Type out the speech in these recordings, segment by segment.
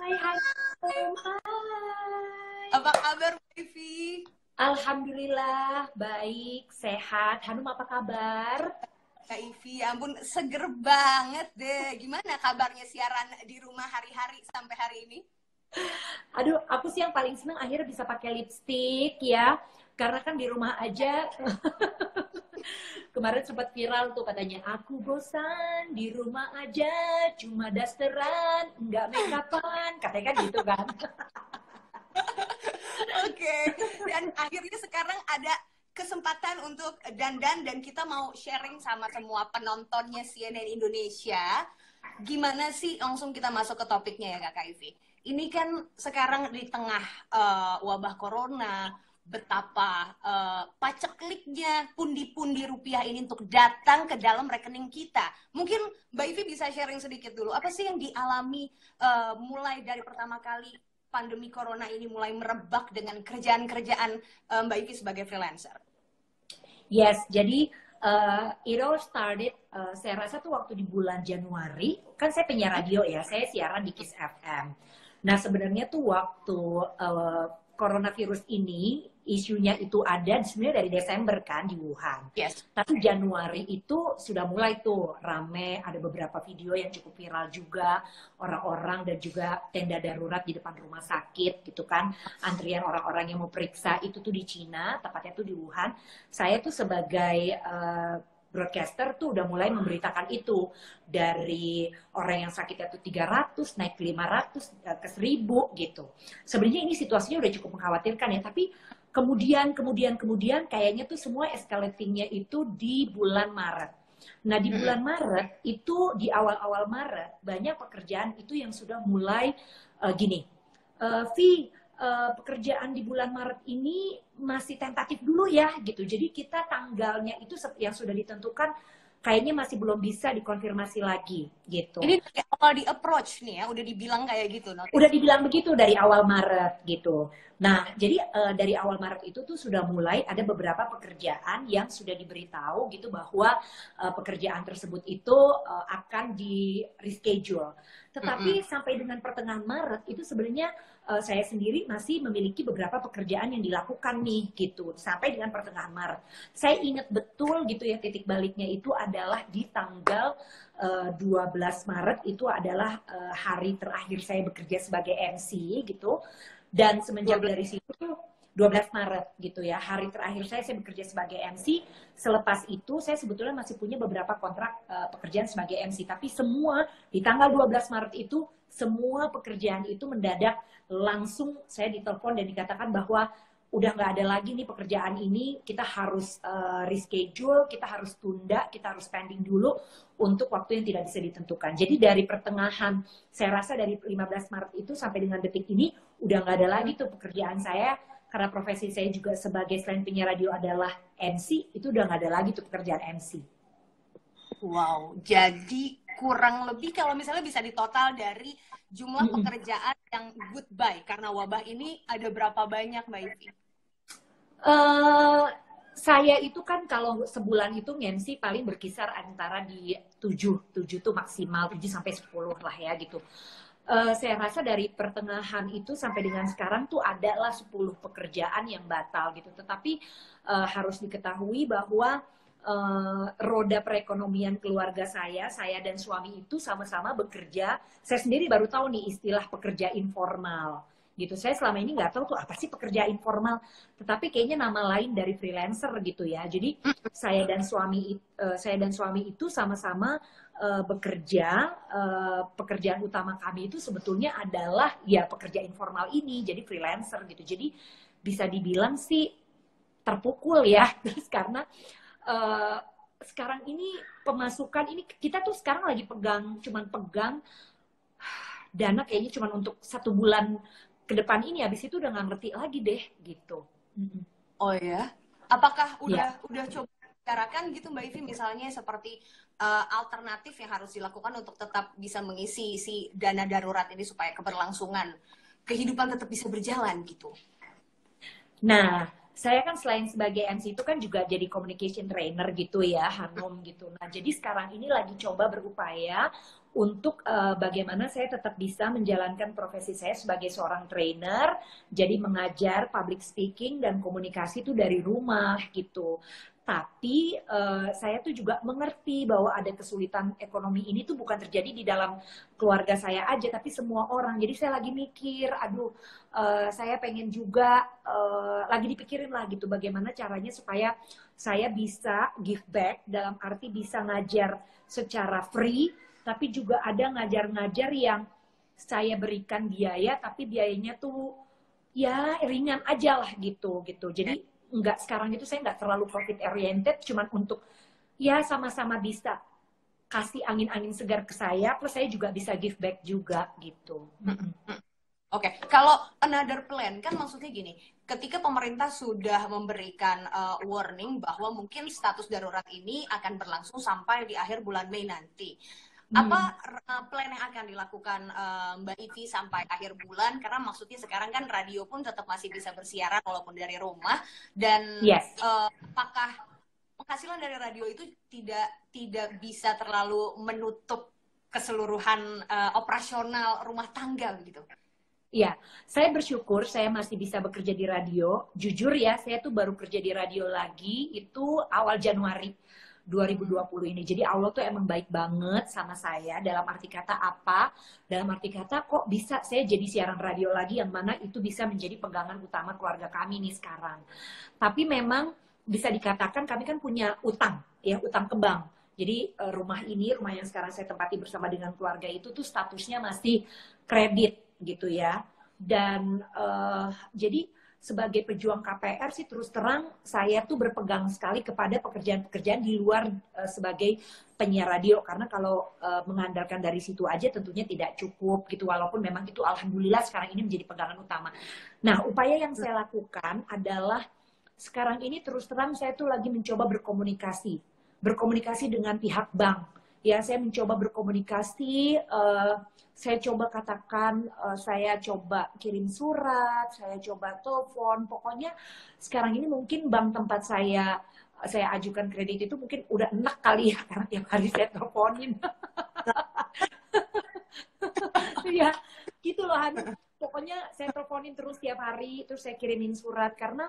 Hai, Hanum. Hai. Apa kabar, Mbak Ivi? Alhamdulillah, baik, sehat. Hanum apa kabar? Kak Ivi, ya ampun, seger banget deh. Gimana kabarnya siaran di rumah hari-hari sampai hari ini? Aduh, aku sih yang paling seneng akhirnya bisa pakai lipstick ya. Karena kan di rumah aja. Kemarin sempat viral tuh katanya, aku bosan di rumah aja, cuma dasteran, nggak make upan. Katanya kan gitu kan. Oke, dan akhirnya sekarang ada kesempatan untuk dandan dan kita mau sharing sama semua penontonnya CNN Indonesia. Gimana sih, langsung kita masuk ke topiknya ya Kak Ivi. Ini kan sekarang di tengah wabah corona, betapa pacekliknya pundi-pundi rupiah ini untuk datang ke dalam rekening kita. Mungkin Mbak Ivi bisa sharing sedikit dulu, apa sih yang dialami mulai dari pertama kali pandemi corona ini mulai merebak dengan kerjaan-kerjaan Mbak Ivi sebagai freelancer? Yes, jadi it all started, saya rasa tuh waktu di bulan Januari, kan saya penyiar radio ya, saya siaran di Kiss FM. Nah sebenarnya tuh waktu coronavirus ini, isunya itu ada sebenarnya dari Desember kan di Wuhan. Yes. Tapi Januari itu sudah mulai tuh rame, ada beberapa video yang cukup viral juga, orang-orang dan juga tenda darurat di depan rumah sakit gitu kan, antrian orang-orang yang mau periksa itu tuh di Cina, tepatnya tuh di Wuhan. Saya tuh sebagai broadcaster tuh udah mulai memberitakan itu, dari orang yang sakitnya tuh 300 naik ke 500 ke 1000 gitu. Sebenarnya ini situasinya udah cukup mengkhawatirkan ya, tapi kemudian kayaknya tuh semua escalatingnya itu di bulan Maret. Nah di bulan Maret itu, di awal-awal Maret banyak pekerjaan itu yang sudah mulai gini, Vi, pekerjaan di bulan Maret ini masih tentatif dulu ya gitu. Jadi kita tanggalnya itu yang sudah ditentukan kayaknya masih belum bisa dikonfirmasi lagi gitu. Ini dari awal di approach nih ya, udah dibilang kayak gitu. Udah dibilang begitu dari awal Maret gitu. Nah, jadi dari awal Maret itu tuh sudah mulai ada beberapa pekerjaan yang sudah diberitahu gitu bahwa pekerjaan tersebut itu akan di reschedule. Tetapi sampai dengan pertengahan Maret itu sebenarnya saya sendiri masih memiliki beberapa pekerjaan yang dilakukan nih gitu sampai dengan pertengahan Maret. Saya ingat betul gitu ya, titik baliknya itu adalah di tanggal 12 Maret itu adalah hari terakhir saya bekerja sebagai MC gitu. Dan semenjak dari situ tuh 12 Maret gitu ya, hari terakhir saya bekerja sebagai MC. Selepas itu saya sebetulnya masih punya beberapa kontrak pekerjaan sebagai MC, tapi semua di tanggal 12 Maret itu semua pekerjaan itu mendadak langsung saya ditelepon dan dikatakan bahwa udah nggak ada lagi nih pekerjaan ini, kita harus reschedule, kita harus tunda, kita harus pending dulu untuk waktu yang tidak bisa ditentukan. Jadi dari pertengahan, saya rasa dari 15 Maret itu sampai dengan detik ini udah nggak ada lagi tuh pekerjaan saya, karena profesi saya juga sebagai selain penyiar radio adalah MC, itu udah nggak ada lagi tuh pekerjaan MC. Wow, jadi kurang lebih kalau misalnya bisa ditotal dari jumlah pekerjaan yang goodbye karena wabah ini ada berapa banyak Mbak Ivi? Saya itu kan kalau sebulan itu MC paling berkisar antara di 7 tuh maksimal, 7 sampai 10 lah ya gitu. Saya rasa dari pertengahan itu sampai dengan sekarang tuh adalah 10 pekerjaan yang batal gitu. Tetapi harus diketahui bahwa roda perekonomian keluarga saya dan suami itu sama-sama bekerja. Saya sendiri baru tahu nih istilah pekerja informal gitu. Saya selama ini nggak tahu tuh apa sih pekerja informal, tetapi kayaknya nama lain dari freelancer gitu ya. Jadi saya dan suami itu sama-sama bekerja. Pekerjaan utama kami itu sebetulnya adalah ya pekerja informal ini, jadi freelancer gitu. Jadi bisa dibilang sih terpukul ya, terus karena sekarang ini pemasukan ini kita tuh sekarang lagi cuman pegang dana kayaknya cuman untuk 1 bulan ke depan ini, habis itu udah nggak ngerti lagi deh gitu. Oh ya, apakah udah coba bicarakan gitu Mbak Ivi misalnya seperti alternatif yang harus dilakukan untuk tetap bisa mengisi si dana darurat ini supaya keberlangsungan kehidupan tetap bisa berjalan gitu? Nah, saya kan selain sebagai MC itu kan juga jadi communication trainer gitu ya, Hanum gitu. Nah, jadi sekarang ini lagi coba berupaya untuk bagaimana saya tetap bisa menjalankan profesi saya sebagai seorang trainer, jadi mengajar public speaking dan komunikasi itu dari rumah gitu. Tapi saya tuh juga mengerti bahwa ada kesulitan ekonomi ini tuh bukan terjadi di dalam keluarga saya aja, tapi semua orang. Jadi saya lagi mikir, aduh, saya pengen juga lagi dipikirin lah gitu, bagaimana caranya supaya saya bisa give back dalam arti bisa ngajar secara free, tapi juga ada ngajar-ngajar yang saya berikan biaya, tapi biayanya tuh ya ringan aja lah gitu. Jadi nggak, sekarang itu saya nggak terlalu profit oriented, cuman untuk ya sama-sama bisa kasih angin-angin segar ke saya, plus saya juga bisa give back juga gitu. Oke, kalau another plan kan maksudnya gini, ketika pemerintah sudah memberikan warning bahwa mungkin status darurat ini akan berlangsung sampai di akhir bulan Mei nanti. Apa plan yang akan dilakukan Mbak Ivi sampai akhir bulan? Karena maksudnya sekarang kan radio pun tetap masih bisa bersiaran walaupun dari rumah, dan Yes. Apakah penghasilan dari radio itu tidak bisa terlalu menutup keseluruhan operasional rumah tangga begitu? Ya, saya bersyukur saya masih bisa bekerja di radio. Jujur ya, saya tuh baru kerja di radio lagi itu awal Januari 2020 ini. Jadi Allah tuh emang baik banget sama saya. Dalam arti kata apa? Dalam arti kata kok bisa saya jadi siaran radio lagi, yang mana itu bisa menjadi pegangan utama keluarga kami nih sekarang. Tapi memang bisa dikatakan kami kan punya utang, ya, utang ke bank. Jadi rumah ini, rumah yang sekarang saya tempati bersama dengan keluarga itu tuh statusnya masih kredit gitu ya. Dan jadi sebagai pejuang KPR sih terus terang saya tuh berpegang sekali kepada pekerjaan-pekerjaan di luar sebagai penyiar radio, karena kalau mengandalkan dari situ aja tentunya tidak cukup gitu, walaupun memang itu alhamdulillah sekarang ini menjadi pegangan utama. Nah, upaya yang saya lakukan adalah sekarang ini terus terang saya tuh lagi mencoba berkomunikasi dengan pihak bank. Ya, saya mencoba berkomunikasi, saya coba katakan, saya coba kirim surat, saya coba telepon, pokoknya sekarang ini mungkin bank tempat saya ajukan kredit itu mungkin udah enak kali ya, karena tiap hari saya teleponin. Ya, gitu loh Han. Pokoknya saya teleponin terus tiap hari, terus saya kirimin surat, karena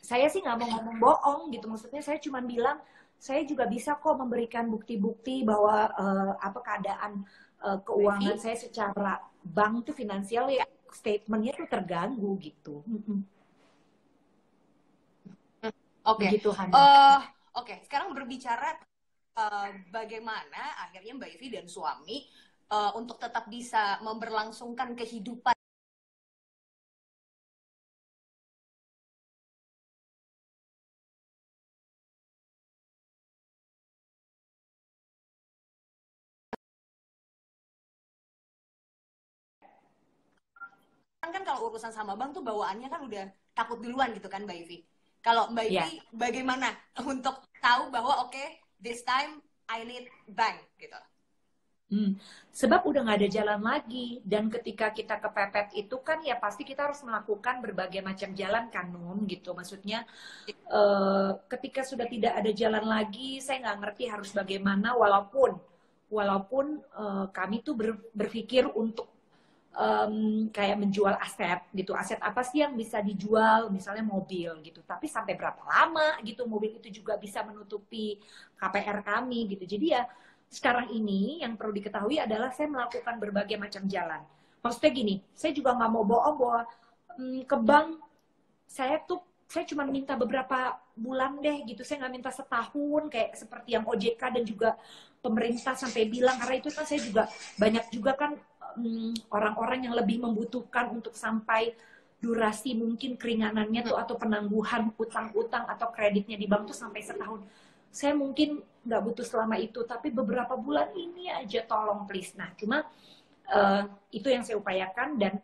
saya sih nggak mau ngomong bohong gitu, maksudnya saya cuma bilang saya juga bisa kok memberikan bukti-bukti bahwa apa keadaan keuangan saya secara bank tuh finansial ya, statementnya tuh terganggu gitu. Oke. Begitu, Oke, sekarang berbicara bagaimana akhirnya Mbak Ivi dan suami untuk tetap bisa memberlangsungkan kehidupan. Kan kalau urusan sama bank tuh bawaannya kan udah takut duluan gitu kan Mbak Ivi. Kalau Mbak Ivi bagaimana untuk tahu bahwa oke, this time I need bank gitu? Sebab udah nggak ada jalan lagi, dan ketika kita kepepet itu kan ya pasti kita harus melakukan berbagai macam jalan kan Nun gitu, maksudnya ketika sudah tidak ada jalan lagi saya nggak ngerti harus bagaimana, walaupun kami tuh berpikir untuk kayak menjual aset gitu. Aset apa sih yang bisa dijual, misalnya mobil gitu, tapi sampai berapa lama gitu mobil itu juga bisa menutupi KPR kami gitu. Jadi ya sekarang ini yang perlu diketahui adalah saya melakukan berbagai macam jalan. Maksudnya gini, saya juga nggak mau bohong bahwa ke bank saya cuma minta beberapa bulan deh gitu, saya nggak minta setahun kayak seperti yang OJK dan juga pemerintah sampai bilang, karena itu kan saya juga banyak juga kan orang-orang yang lebih membutuhkan untuk sampai durasi mungkin keringanannya tuh atau penangguhan utang-utang atau kreditnya di bank tuh sampai setahun. Saya mungkin nggak butuh selama itu, tapi beberapa bulan ini aja tolong please. Nah, cuma itu yang saya upayakan, dan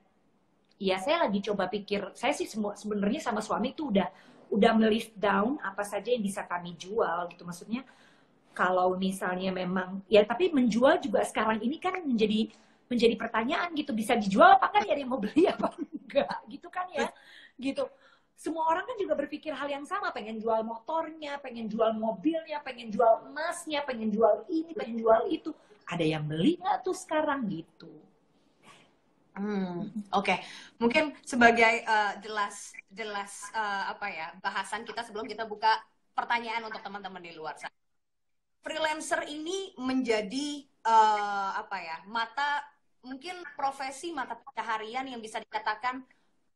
ya saya lagi coba pikir, saya sih sebenarnya sama suami tuh udah melist down apa saja yang bisa kami jual gitu. Maksudnya kalau misalnya memang ya, tapi menjual juga sekarang ini kan menjadi pertanyaan gitu, bisa dijual apa kan ya, ada yang mau beli apa enggak gitu kan ya gitu. semua orang kan juga berpikir hal yang sama, pengen jual motornya, pengen jual mobilnya, pengen jual emasnya, pengen jual ini, pengen jual itu. Ada yang beli nggak tuh sekarang gitu? Oke. Mungkin sebagai jelas apa ya bahasan kita sebelum kita buka pertanyaan untuk teman-teman di luar sana. Freelancer ini menjadi apa ya mungkin profesi mata pencaharian yang bisa dikatakan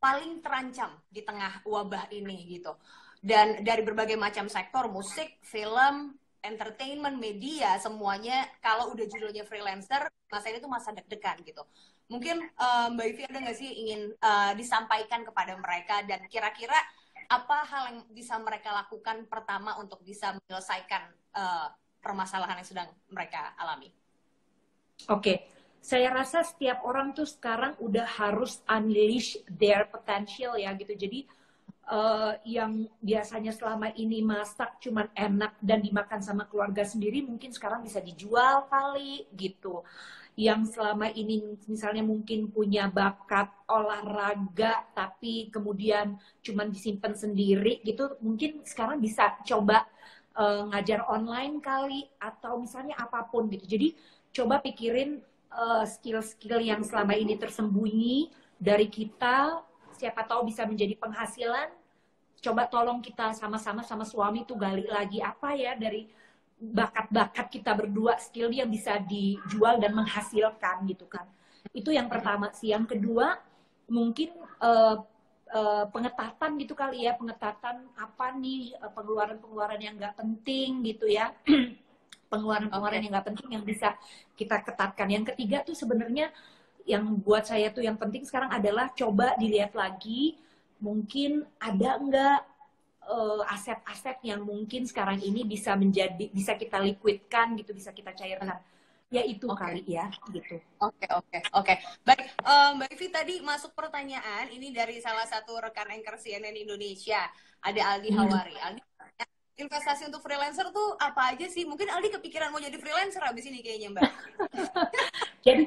paling terancam di tengah wabah ini gitu. Dan dari berbagai macam sektor, musik, film, entertainment, media, semuanya kalau udah judulnya freelancer, masa ini tuh masa deg-degan gitu. Mungkin Mbak Ivi ada nggak sih ingin disampaikan kepada mereka dan kira-kira apa hal yang bisa mereka lakukan pertama untuk bisa menyelesaikan permasalahan yang sedang mereka alami? Oke, saya rasa setiap orang tuh sekarang udah harus unleash their potential ya gitu. Jadi yang biasanya selama ini masak cuman enak dan dimakan sama keluarga sendiri mungkin sekarang bisa dijual kali gitu. Yang selama ini misalnya mungkin punya bakat olahraga tapi kemudian cuman disimpan sendiri gitu, mungkin sekarang bisa coba ngajar online kali atau misalnya apapun gitu. Jadi coba pikirin skill-skill yang selama ini tersembunyi dari kita, siapa tahu bisa menjadi penghasilan. Coba tolong kita sama-sama sama suami tuh gali lagi apa ya dari bakat-bakat kita berdua, skill yang bisa dijual dan menghasilkan gitu kan. Itu yang pertama sih. Yang kedua mungkin pengetatan gitu kali ya, pengetatan apa nih pengeluaran-pengeluaran yang nggak penting gitu ya. Pengeluaran-pengeluaran yang nggak penting yang bisa kita ketatkan. Yang ketiga tuh sebenarnya yang buat saya tuh yang penting sekarang adalah coba dilihat lagi mungkin ada nggak aset-aset yang mungkin sekarang ini bisa kita liquidkan gitu, bisa kita cairkan. Ya itu kali ya gitu. Oke. Baik, Mbak Ivi tadi masuk pertanyaan ini dari salah satu rekan anchor CNN Indonesia, ada Aldi Hawari. Aldi, investasi untuk freelancer tuh apa aja sih? Mungkin Aldi kepikiran mau jadi freelancer abis ini kayaknya, Mbak. Jadi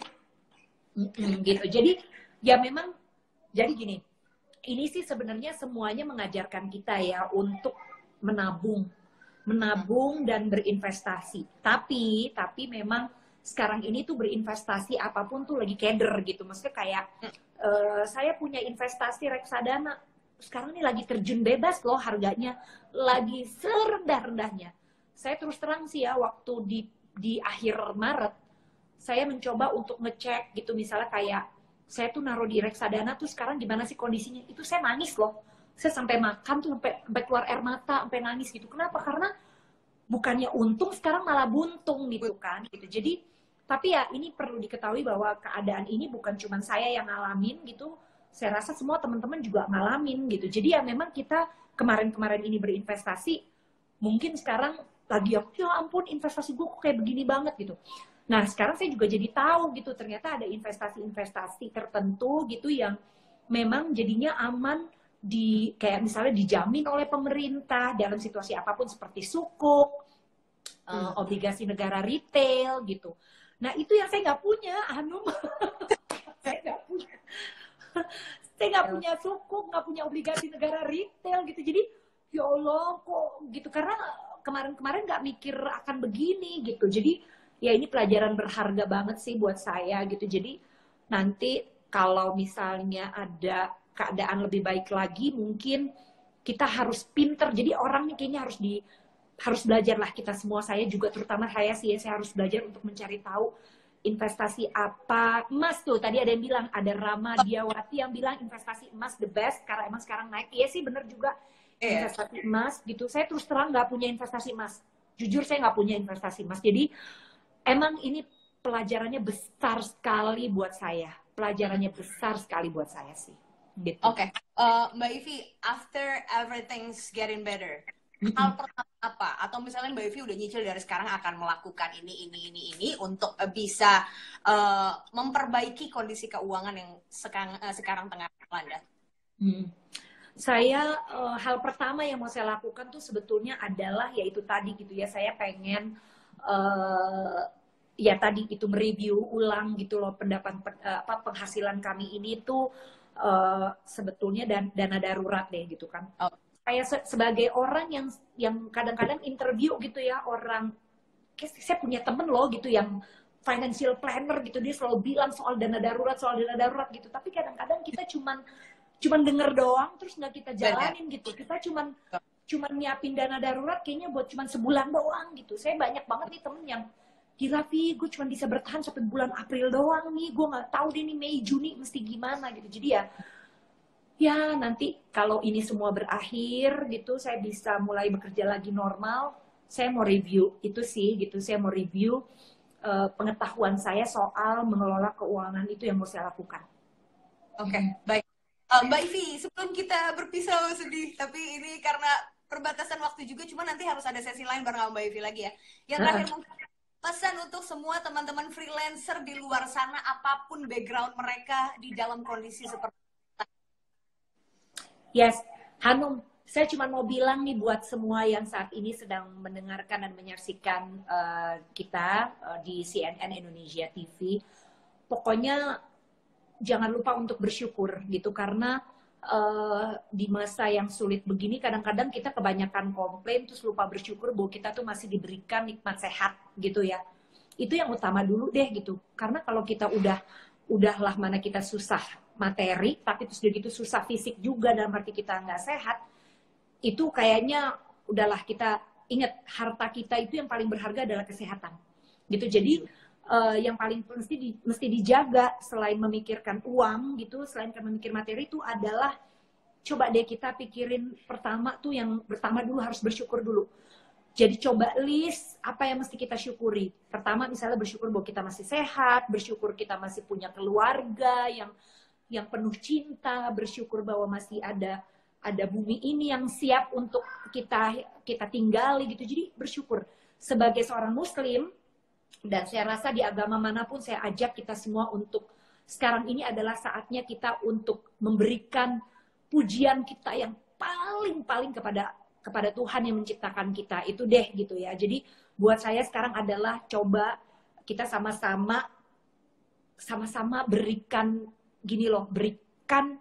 gitu. Jadi ya memang jadi gini. Ini sih sebenarnya semuanya mengajarkan kita ya untuk menabung dan berinvestasi. Tapi memang sekarang ini tuh berinvestasi apapun tuh lagi keder gitu. Maksudnya kayak saya punya investasi reksadana. Sekarang ini lagi terjun bebas loh harganya. Lagi serendah-rendahnya. Saya terus terang sih ya waktu di akhir Maret saya mencoba untuk ngecek gitu misalnya kayak saya tuh naruh di reksadana tuh sekarang gimana sih kondisinya. Itu saya nangis loh. Saya sampai makan tuh sampai keluar air mata, sampai nangis gitu. Kenapa? Karena bukannya untung sekarang malah buntung gitu kan gitu. Jadi tapi ya ini perlu diketahui bahwa keadaan ini bukan cuma saya yang ngalamin gitu. Saya rasa semua teman-teman juga ngalamin gitu. Jadi ya memang kita kemarin-kemarin ini berinvestasi, mungkin sekarang lagi ya ampun investasi gue kok kayak begini banget gitu. Nah sekarang saya juga jadi tahu gitu ternyata ada investasi-investasi tertentu gitu yang memang jadinya aman kayak misalnya dijamin oleh pemerintah dalam situasi apapun seperti sukuk, obligasi negara retail gitu. Nah itu yang saya nggak punya, Hanum. Saya nggak punya. Saya nggak punya sukuk, nggak punya obligasi negara retail gitu. Jadi ya Allah kok gitu karena kemarin-kemarin nggak mikir akan begini gitu. Jadi ya ini pelajaran berharga banget sih buat saya gitu. Jadi nanti kalau misalnya ada keadaan lebih baik lagi, mungkin kita harus pinter. Jadi orang nih kayaknya harus belajar lah kita semua. Saya juga terutama saya harus belajar untuk mencari tahu investasi apa. Emas tuh tadi ada yang bilang, ada Rama Diawati yang bilang investasi emas the best karena emang sekarang naik. Iya sih bener juga investasi emas gitu. Saya terus terang nggak punya investasi emas. Jujur saya nggak punya investasi emas. Jadi emang ini pelajarannya besar sekali buat saya. Pelajarannya besar sekali buat saya sih. Gitu. Oke. Mbak Ivi, after everything's getting better, hal pertama apa? Atau misalnya Mbak Ivi udah nyicil dari sekarang akan melakukan ini untuk bisa memperbaiki kondisi keuangan yang sekarang tengah melanda. Saya hal pertama yang mau saya lakukan tuh sebetulnya adalah yaitu tadi gitu ya, saya pengen ya tadi itu mereview ulang gitu loh penghasilan kami ini tuh sebetulnya dana darurat deh gitu kan. Oh. Saya sebagai orang yang kadang-kadang interview gitu ya, orang saya punya temen loh gitu yang financial planner gitu, dia selalu bilang soal dana darurat gitu, tapi kadang-kadang kita cuman denger doang terus nggak kita jalanin gitu. Kita cuman nyiapin dana darurat kayaknya buat cuman sebulan doang gitu. Saya banyak banget nih temen yang gila, Vi, gue cuma bisa bertahan sampai bulan April doang nih, gue nggak tahu deh nih Mei Juni mesti gimana gitu. Jadi ya nanti kalau ini semua berakhir gitu, saya bisa mulai bekerja lagi normal, saya mau review itu sih gitu. Saya mau review pengetahuan saya soal mengelola keuangan itu yang mau saya lakukan. Oke, baik. Mbak Ivi, sebelum kita berpisah sedih, tapi ini karena perbatasan waktu juga, cuma nanti harus ada sesi lain bareng Mbak Ivi lagi ya. Yang terakhir mungkin pesan untuk semua teman-teman freelancer di luar sana, apapun background mereka di dalam kondisi seperti ini. Yes, Hanum, saya cuma mau bilang nih buat semua yang saat ini sedang mendengarkan dan menyaksikan kita di CNN Indonesia TV, pokoknya jangan lupa untuk bersyukur gitu, karena di masa yang sulit begini kadang-kadang kita kebanyakan komplain terus lupa bersyukur bahwa kita tuh masih diberikan nikmat sehat gitu ya. Itu yang utama dulu deh gitu, karena kalau kita udahlah mana kita susah materi tapi terus udah gitu susah fisik juga dalam arti kita nggak sehat, itu kayaknya udahlah, kita ingat harta kita itu yang paling berharga adalah kesehatan gitu. Jadi yang paling mesti dijaga selain memikirkan uang gitu, selain memikir materi, itu adalah coba deh kita pikirin pertama tuh, yang pertama dulu harus bersyukur dulu. Jadi coba list apa yang mesti kita syukuri. Pertama misalnya bersyukur bahwa kita masih sehat, bersyukur kita masih punya keluarga yang penuh cinta, bersyukur bahwa masih ada bumi ini yang siap untuk kita tinggali gitu. Jadi bersyukur sebagai seorang muslim, dan saya rasa di agama manapun saya ajak kita semua untuk sekarang ini adalah saatnya kita untuk memberikan pujian kita yang paling kepada Tuhan yang menciptakan kita itu deh gitu ya. Jadi buat saya sekarang adalah coba kita sama-sama berikan gini loh, berikan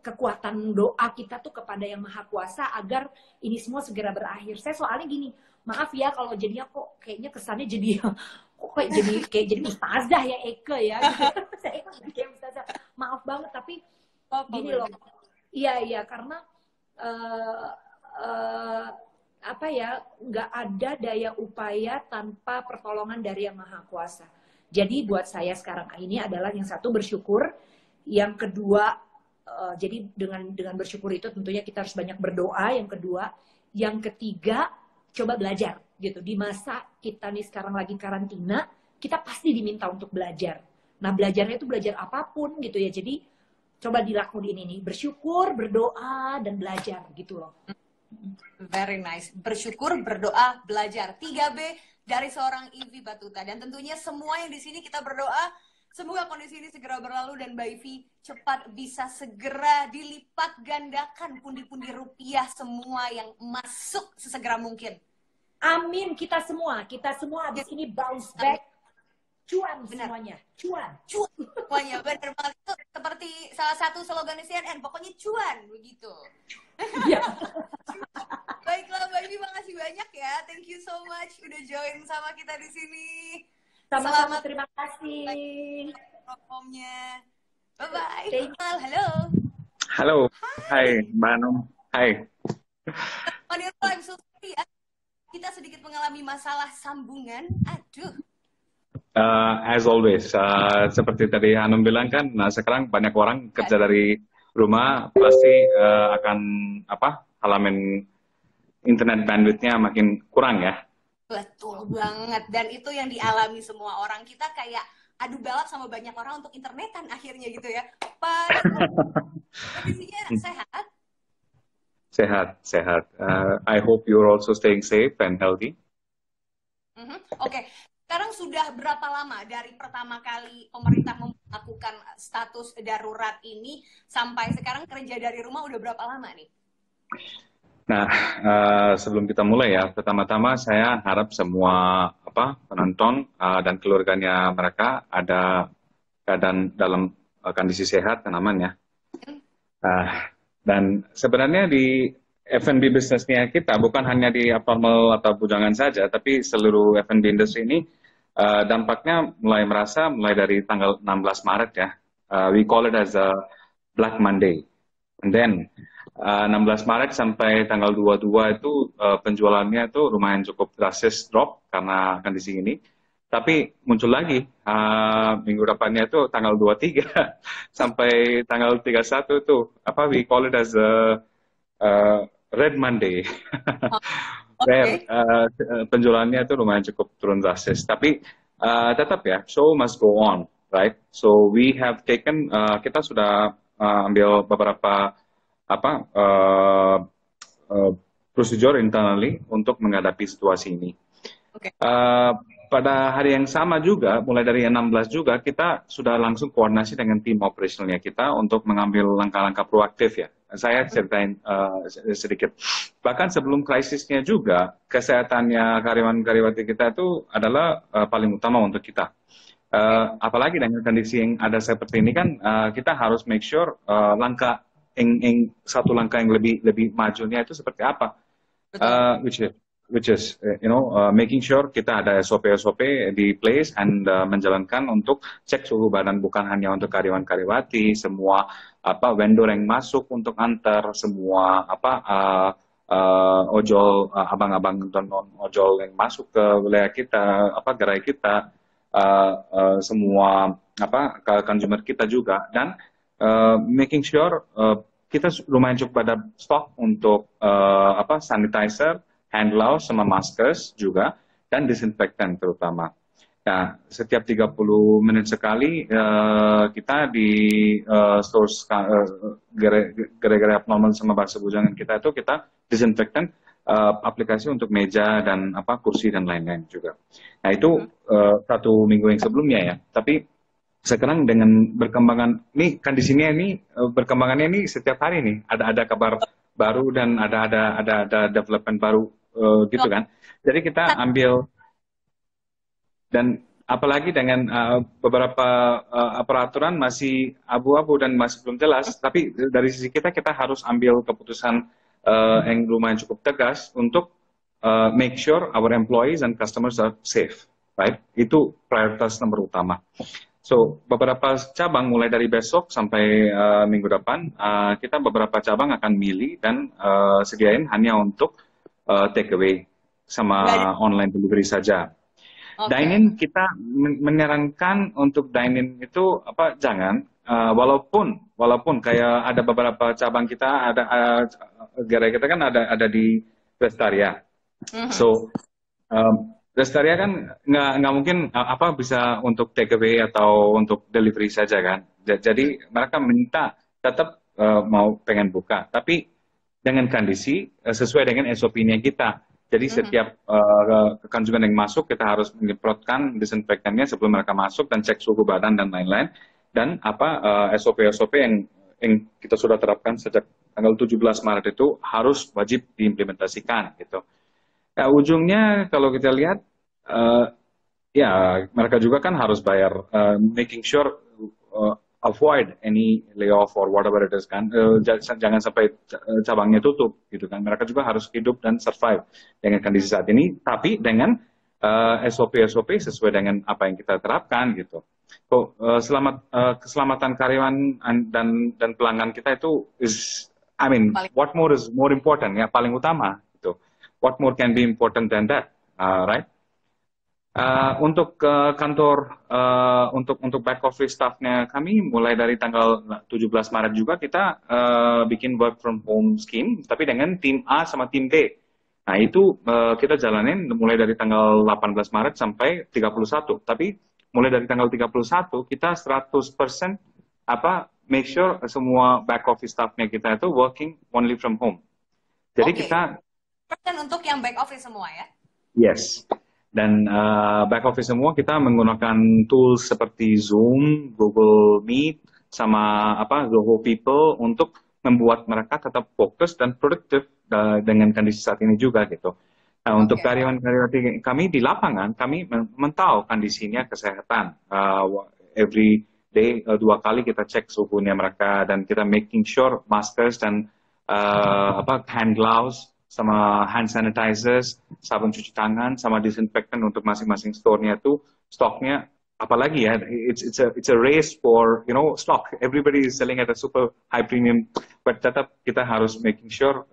kekuatan doa kita tuh kepada Yang Maha Kuasa agar ini semua segera berakhir. Saya soalnya gini, maaf ya kalau jadinya kok kayaknya kesannya jadi kayak jadi ustazah ya Eke ya. Saya kayak ustazah. Maaf banget, tapi gini loh. Iya karena apa ya, nggak ada daya upaya tanpa pertolongan dari Yang Maha Kuasa. Jadi buat saya sekarang ini adalah yang satu bersyukur, yang kedua jadi dengan bersyukur itu tentunya kita harus banyak berdoa, yang kedua, yang ketiga coba belajar gitu. Di masa kita nih sekarang lagi karantina, kita pasti diminta untuk belajar. Nah belajarnya itu belajar apapun gitu ya. Jadi coba dilakuin ini, bersyukur, berdoa, dan belajar gitu loh. Very nice. Bersyukur, berdoa, belajar. 3B dari seorang Ivi Batuta. Dan tentunya semua yang di sini kita berdoa, semoga kondisi ini segera berlalu dan Mbak Ivi cepat bisa segera dilipat gandakan pundi-pundi rupiah semua yang masuk sesegera mungkin. Amin, kita semua habis ini bounce back. Cuan semuanya, cuan semuanya, benar banget. Itu seperti salah satu slogan CNN, pokoknya cuan begitu. Iya. Baiklah Mbak Ivi, makasih banyak ya, thank you so much udah join sama kita di sini. Sama-sama, terima kasih. Performnya, bye bye. Halo. Hai Mbak Anum. Hai. I'm so sorry ya, kita sedikit mengalami masalah sambungan. Aduh. As always, seperti tadi Hanum bilang kan, nah sekarang banyak orang kerja dari rumah, pasti akan halaman internet bandwidth-nya makin kurang ya. Betul banget, dan itu yang dialami semua orang. Kita kayak adu balap sama banyak orang untuk internetan akhirnya gitu ya. Kondisinya sehat? Sehat. I hope you're also staying safe and healthy. Oke. Sekarang sudah berapa lama dari pertama kali pemerintah melakukan status darurat ini sampai sekarang kerja dari rumah udah berapa lama nih? Nah, sebelum kita mulai ya, pertama-tama saya harap semua penonton dan keluarganya mereka ada keadaan dalam kondisi sehat dan aman ya. Dan sebenarnya di F&B bisnisnya kita bukan hanya di abnormal atau bujangan saja, tapi seluruh F&B industri ini dampaknya mulai dari tanggal 16 Maret ya. We call it as a Black Monday. And then 16 Maret sampai tanggal 22 itu penjualannya itu lumayan cukup drastis drop karena kondisi ini. Tapi muncul lagi minggu depannya itu tanggal 23 sampai tanggal 31 itu we call it as a Red Monday. Where Oke. penjualannya itu lumayan cukup turun drastis. Tapi tetap ya, show must go on, right? So we have taken kita sudah ambil beberapa prosedur internally untuk menghadapi situasi ini. Oke. Pada hari yang sama juga, mulai dari 16 juga, kita sudah langsung koordinasi dengan tim operasionalnya kita untuk mengambil langkah-langkah proaktif ya. Saya ceritain sedikit. Bahkan sebelum krisisnya juga, kesehatannya karyawan-karyawati kita itu adalah paling utama untuk kita. Apalagi dengan kondisi yang ada seperti ini kan, kita harus make sure satu langkah yang lebih majunya itu seperti apa. Betul. Which is making sure kita ada SOP di place and menjalankan untuk cek suhu badan bukan hanya untuk karyawan-karyawati, semua vendor yang masuk untuk antar, semua ojol, abang-abang dan non ojol yang masuk ke wilayah kita, gerai kita, semua consumer kita juga, dan making sure kita lumayan cukup pada stok untuk sanitizer, hand gloves sama maskers juga, dan disinfektan terutama. Nah, setiap 30 menit sekali kita di stores gerai-gerai abnormal sama bakso bujangan kita itu kita disinfektan aplikasi untuk meja dan kursi dan lain-lain juga. Nah, itu 1 minggu yang sebelumnya ya. Tapi sekarang dengan berkembangan ini kondisinya ini berkembangannya ini setiap hari nih ada kabar baru dan ada development baru gitu kan. Jadi kita ambil, dan apalagi dengan beberapa peraturan masih abu-abu dan masih belum jelas, tapi dari sisi kita harus ambil keputusan yang lumayan cukup tegas untuk make sure our employees and customers are safe, right? Itu prioritas nomor utama. So, beberapa cabang mulai dari besok sampai minggu depan, kita beberapa cabang akan milih dan sediain hanya untuk take away sama online delivery saja. Okay. Dine-in kita menyarankan untuk dine-in itu jangan, walaupun kayak ada beberapa cabang kita, ada gerai kita kan ada di Restaria. So Restaria kan nggak mungkin bisa untuk take away atau untuk delivery saja kan. Jadi mereka minta tetap mau pengen buka, tapi dengan kondisi sesuai dengan SOP-nya kita. Jadi setiap konsumen yang masuk kita harus menyemprotkan disinfektannya sebelum mereka masuk dan cek suhu badan dan lain-lain. Dan SOP-SOP yang kita sudah terapkan sejak tanggal 17 Maret itu harus wajib diimplementasikan gitu. Ya, ujungnya kalau kita lihat ya mereka juga kan harus bayar, making sure avoid any layoff or whatever it is kan, jangan sampai cabangnya tutup gitu kan. Mereka juga harus hidup dan survive dengan kondisi saat ini, tapi dengan SOP sesuai dengan apa yang kita terapkan gitu. So, keselamatan karyawan dan pelanggan kita itu what more is more important ya, paling utama gitu. What more can be important than that, right? Untuk kantor, untuk back office staffnya kami mulai dari tanggal 17 Maret juga kita bikin work from home scheme, tapi dengan tim A sama tim B. Nah itu kita jalanin mulai dari tanggal 18 Maret sampai 31. Tapi mulai dari tanggal 31 kita 100% make sure semua back office staffnya kita itu working only from home. Jadi kita untuk yang back office semua ya? Yes. Dan back office semua kita menggunakan tools seperti Zoom, Google Meet, sama Zoho People untuk membuat mereka tetap fokus dan produktif dengan kondisi saat ini juga gitu. Nah, untuk Oke. karyawan-karyawati kami di lapangan, kami memantau kondisinya kesehatan. Every day 2 kali kita cek suhunya mereka dan kita making sure maskers dan hand gloves sama hand sanitizers, sabun cuci tangan sama disinfektan untuk masing-masing store-nya tuh stoknya apalagi ya it's a race for stock. Everybody is selling at a super high premium, but tetap kita harus making sure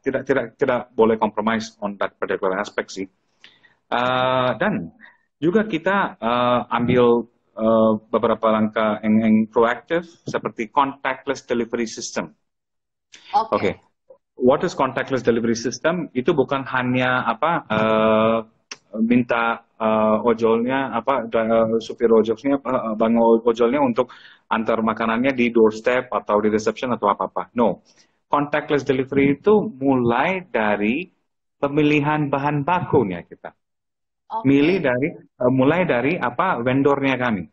tidak boleh compromise on that particular aspect sih. Dan juga kita ambil beberapa langkah yang proaktif seperti contactless delivery system. Oke. What is contactless delivery system? Itu bukan hanya minta ojolnya supir ojolnya bang ojolnya untuk antar makanannya di doorstep atau di reception atau apa. No. Contactless delivery itu mulai dari pemilihan bahan bakunya kita. Mulai dari vendornya kami.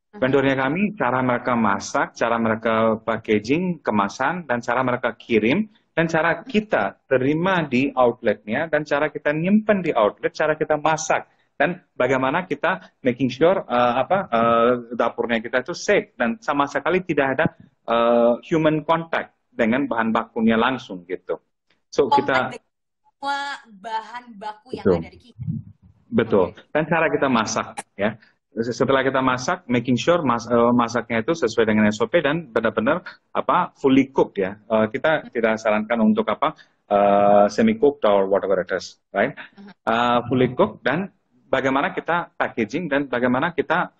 Vendornya kami, cara mereka masak, cara mereka packaging, kemasan, dan cara mereka kirim, dan cara kita terima di outletnya, dan cara kita nyimpen di outlet, cara kita masak, dan bagaimana kita making sure dapurnya kita itu safe, dan sama sekali tidak ada human contact dengan bahan bakunya langsung gitu. So kita semua bahan baku yang ada di kita. Betul. Dan cara kita masak ya. Setelah kita masak, making sure masaknya itu sesuai dengan SOP dan benar-benar fully cooked ya. Kita tidak sarankan untuk semi cooked or whatever it is, right? Fully cooked dan bagaimana kita packaging dan bagaimana kita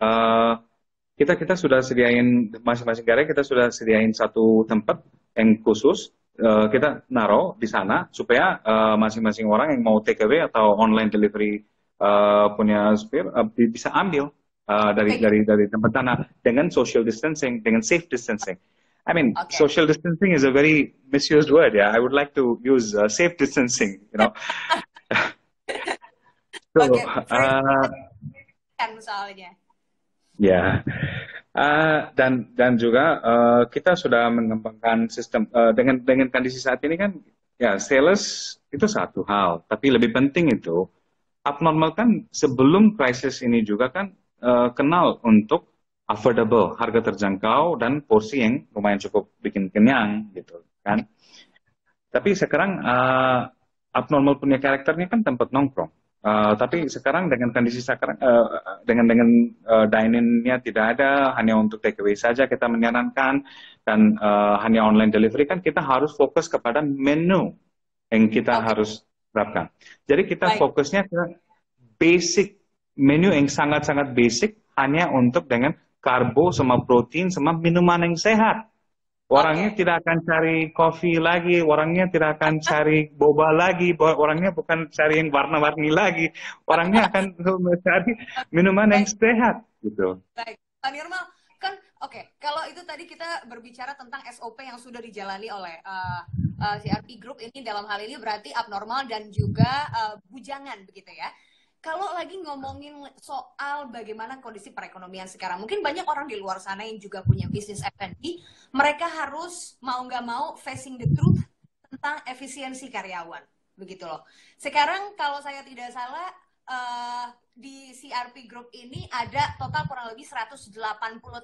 sudah sediain masing-masing karya kita sudah sediain satu tempat yang khusus kita naruh di sana supaya masing-masing orang yang mau take away atau online delivery punya supir bisa ambil dari tempat sana dengan social distancing, dengan safe distancing. I mean, social distancing is a very misused word. Yeah, I would like to use safe distancing. So, misalnya. Ya, dan juga kita sudah mengembangkan sistem dengan kondisi saat ini kan, ya sales itu satu hal, tapi lebih penting itu abnormal kan sebelum krisis ini juga kan kenal untuk affordable, harga terjangkau dan porsi yang lumayan cukup bikin kenyang gitu kan. Tapi sekarang abnormal punya karakternya kan tempat nongkrong. Tapi sekarang dengan kondisi sekarang dengan dine-in-nya tidak ada, hanya untuk take away saja kita menyarankan dan hanya online delivery kan kita harus fokus kepada menu yang kita harus terapkan. Jadi kita fokusnya ke basic menu yang sangat-sangat basic hanya untuk dengan karbo sama protein sama minuman yang sehat. Orangnya tidak akan cari kopi lagi, orangnya tidak akan cari boba lagi, orangnya bukan cari yang warna-warni lagi, orangnya akan mencari minuman yang sehat gitu. Baik, Pak Nirmal, kan kalau itu tadi kita berbicara tentang SOP yang sudah dijalani oleh CRP Group ini dalam hal ini berarti abnormal dan juga bujangan begitu ya. Kalau lagi ngomongin soal bagaimana kondisi perekonomian sekarang, mungkin banyak orang di luar sana yang juga punya bisnis F&B, mereka harus mau nggak mau facing the truth tentang efisiensi karyawan, begitu loh. Sekarang kalau saya tidak salah, di CRP Group ini ada total kurang lebih 180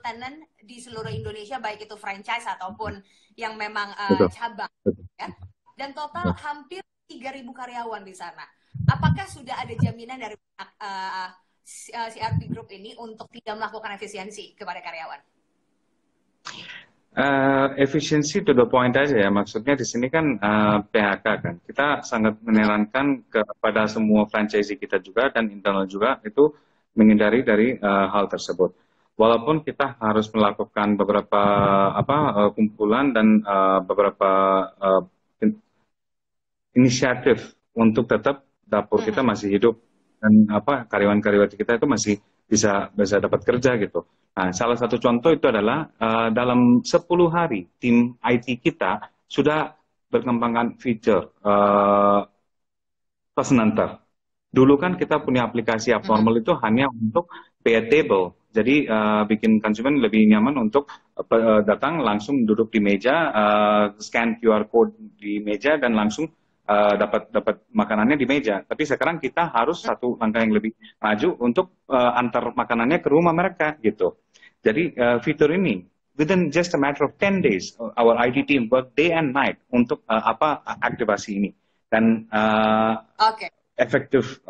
tenant di seluruh Indonesia, baik itu franchise ataupun yang memang cabang, ya. Dan total hampir 3.000 karyawan di sana. Apakah sudah ada jaminan dari CRP Group ini untuk tidak melakukan efisiensi kepada karyawan? Efisiensi to the point aja ya, maksudnya di sini kan PHK kan. Kita sangat menyarankan kepada semua franchisee kita juga dan internal juga itu menghindari dari hal tersebut. Walaupun kita harus melakukan beberapa kumpulan dan beberapa inisiatif untuk tetap dapur kita masih hidup dan karyawan-karyawati kita itu masih bisa dapat kerja gitu. Nah, salah satu contoh itu adalah dalam 10 hari tim IT kita sudah berkembangkan fitur pesan antar. Dulu kan kita punya aplikasi abnormal itu hanya untuk pay at table. Jadi bikin konsumen lebih nyaman untuk datang langsung duduk di meja, scan QR code di meja dan langsung dapat makanannya di meja. Tapi sekarang kita harus satu langkah yang lebih maju untuk antar makanannya ke rumah mereka gitu. Jadi fitur ini within just a matter of 10 days, our IT team work day and night untuk aktivasi ini dan efektif.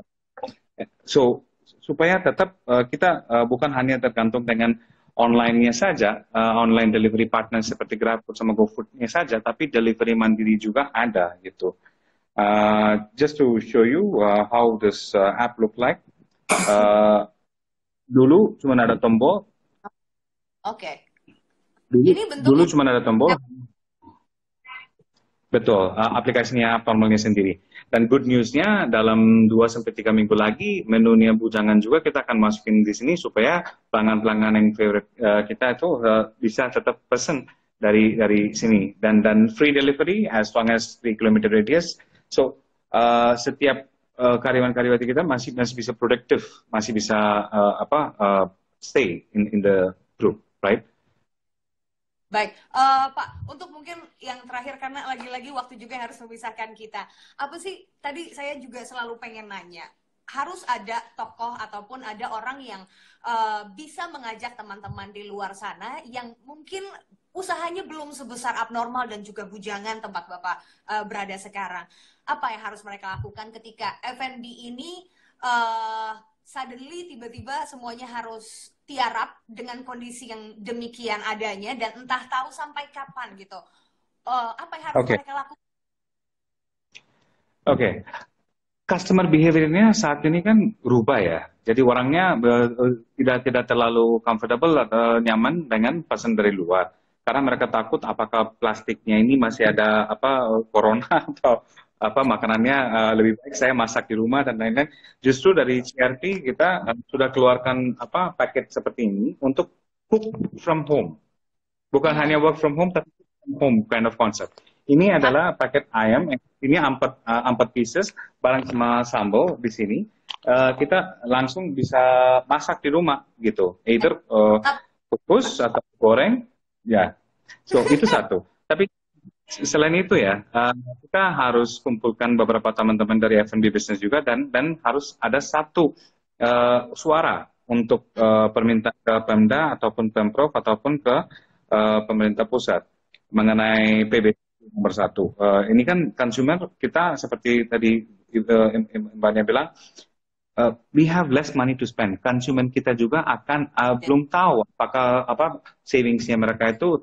So supaya tetap kita bukan hanya tergantung dengan online-nya saja, online delivery partner seperti GrabFood sama GoFood-nya saja, tapi delivery mandiri juga ada gitu. Just to show you how this app look like. Dulu cuma ada tombol. Dulu cuma ada tombol. Betul, aplikasinya formalnya sendiri. Dan good news-nya dalam 2-3 minggu lagi menunya Bujangan juga kita akan masukin di sini supaya pelanggan-pelanggan yang favorite kita itu bisa tetap pesen dari sini dan free delivery as long as 3 km radius. So setiap karyawan-karyawati kita masih bisa produktif, masih bisa stay in the group, right? Baik, Pak, untuk mungkin yang terakhir karena lagi-lagi waktu juga yang harus memisahkan kita. Apa sih, tadi saya juga selalu pengen nanya, harus ada tokoh ataupun ada orang yang bisa mengajak teman-teman di luar sana yang mungkin usahanya belum sebesar Abnormal dan juga Bujangan tempat Bapak berada sekarang. Apa yang harus mereka lakukan ketika F&B ini suddenly tiba-tiba semuanya harus tiarap dengan kondisi yang demikian adanya dan entah tahu sampai kapan gitu. Apa yang harus mereka lakukan? Customer behavior-nya saat ini kan berubah ya. Jadi orangnya tidak terlalu comfortable atau nyaman dengan pesan dari luar. Karena mereka takut apakah plastiknya ini masih ada corona atau makanannya lebih baik saya masak di rumah dan lain-lain. Justru dari CRP kita sudah keluarkan paket seperti ini untuk cook from home. Bukan hanya work from home tapi from home kind of concept. Ini adalah paket ayam, ini 4 pieces bareng sama sambal di sini. Kita langsung bisa masak di rumah gitu. Either kukus atau goreng, ya. So itu satu. Tapi selain itu ya, kita harus kumpulkan beberapa teman-teman dari F&B business juga dan harus ada satu suara untuk permintaan ke Pemda ataupun Pemprov ataupun ke pemerintah pusat mengenai PB nomor 1. Ini kan consumer kita seperti tadi Mbaknya bilang, we have less money to spend. Konsumen kita juga akan belum tahu apakah savingsnya mereka itu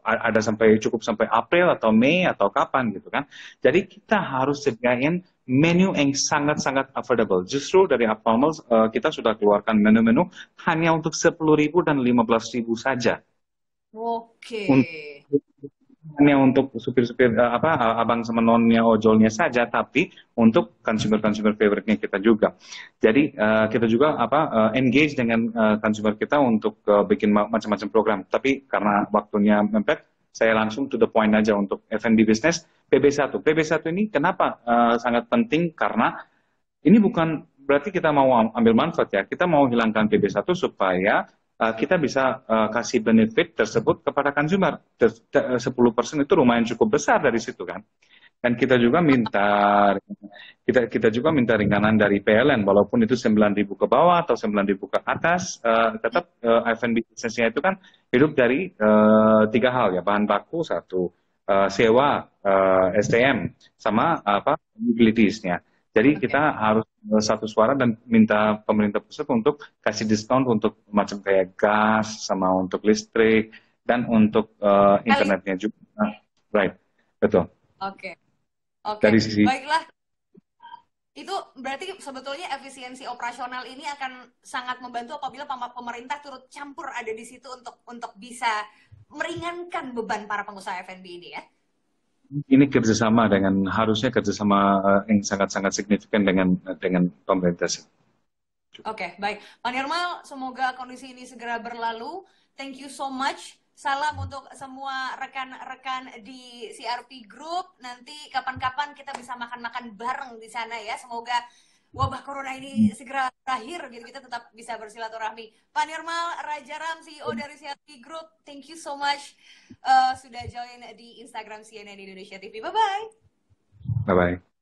ada cukup sampai April atau Mei atau kapan gitu kan. Jadi kita harus sediain menu yang sangat-sangat affordable. Justru dari Abnormal kita sudah keluarkan menu-menu hanya untuk 10.000 dan 15.000 saja. Hanya untuk supir-supir abang sama nonnya ojolnya saja, tapi untuk consumer favorite-nya kita juga. Jadi kita juga engage dengan consumer kita untuk bikin macam-macam program. Tapi karena waktunya mepet, saya langsung to the point aja untuk F&B business PB1. PB1 ini kenapa sangat penting karena ini bukan berarti kita mau ambil manfaat ya. Kita mau hilangkan PB1 supaya kita bisa kasih benefit tersebut kepada consumer. 10% itu lumayan cukup besar dari situ kan. Dan kita juga minta ringanan dari PLN walaupun itu 9.000 ke bawah atau 9.000 ke atas, tetap F&B business-nya itu kan hidup dari 3 hal ya, bahan baku 1, sewa, SDM sama utilities-nya. Jadi kita harus satu suara dan minta pemerintah pusat untuk kasih diskon untuk macam kayak gas sama untuk listrik dan untuk internetnya juga. Right, betul. Oke. Dari sisi baiklah. Itu berarti sebetulnya efisiensi operasional ini akan sangat membantu apabila pemerintah turut campur ada di situ untuk bisa meringankan beban para pengusaha F&B ini ya. Ini harusnya kerjasama yang sangat-sangat signifikan dengan pemerintah. Oke, baik. Pak Nirmal, semoga kondisi ini segera berlalu. Thank you so much. Salam untuk semua rekan-rekan di CRP Group. Nanti kapan-kapan kita bisa makan-makan bareng di sana ya. Semoga wabah corona ini segera berakhir gitu, kita tetap bisa bersilaturahmi. Pak Nirmal Rajaram, CEO dari CLT Group, thank you so much sudah join di Instagram CNN Indonesia TV. Bye bye. Bye bye.